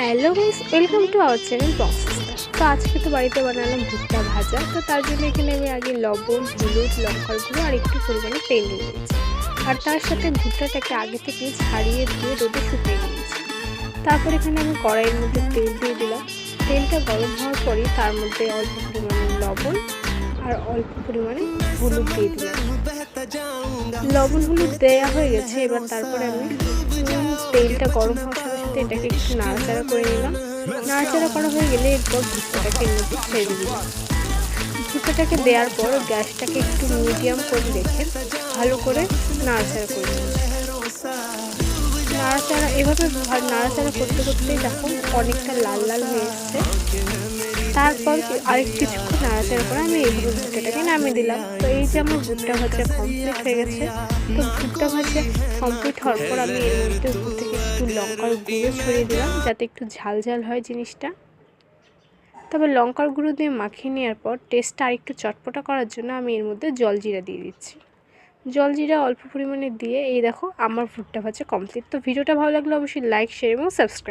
Hello guys, welcome to our channel box. তো আজকে তো বাড়িতে বানালাম ভুট্টা ভাজা। তো তার জন্য এখানে আমি আগে লবণ, হলুদ, লঙ্কার গুঁড়ো আর একটু পরিমাণে তেল নিয়ে নিয়েছি। আর তার সাথে ভুট্টাটাকে আগে থেকে ছাড়িয়ে দিয়ে রোদে শুকিয়ে নিয়েছি। তারপর এখানে আমি কড়াইয়ের মধ্যে তেল দিয়ে দিলাম। তেলটা গরম হওয়ার পরই তার মধ্যে অল্প পরিমাণে লবণ আর অল্প পরিমাণে হলুদ দিয়ে দিলাম। লবণ হলুদ দেওয়া হয়ে গেছে। এবার তারপরে আমি তেলটা গরম হওয়ার সাথে সাথে এটাকে একটু নাড়াচাড়া করে নিলাম। নাড়াচাড়া করা হয়ে গেলে এরপর ভুট্টাটাকে এর মধ্যে ছেড়ে দিলাম। ভুট্টাটাকে দেওয়ার পর গ্যাসটাকে একটু মিডিয়াম করে রেখে ভালো করে নাড়াচাড়া করে নিলাম। নাড়াচাড়া এভাবে নাড়াচাড়া করতে করতেই দেখো অনেকটা লাল লাল হয়ে এসছে। তারপর আরেক কিছুক্ষণ নাড়াচাড়া করে আমি এইভাবে ভুট্টাটাকে নামিয়ে দিলাম। তো এই যে আমার ভুট্টা ভাজা কমপ্লিট হয়ে গেছে। তো ভুট্টা ভাজা কমপ্লিট হওয়ার পর আমি এর মধ্যে উপর থেকে একটু লঙ্কার গুঁড়ো ছড়িয়ে দিলাম, যাতে একটু ঝাল ঝাল হয় জিনিসটা। তবে লঙ্কার গুঁড়ো দিয়ে মাখিয়ে নেওয়ার পর টেস্টটা আরেকটু চটপটা করার জন্য আমি এর মধ্যে জলজিরা দিয়ে দিচ্ছি। জলজিরা অল্প পরিমাণে দিয়ে এই দেখো আমার ভুট্টা ভাজা কমপ্লিট। তো ভিডিওটা ভালো লাগলে অবশ্যই লাইক, শেয়ার এবং সাবস্ক্রাইব।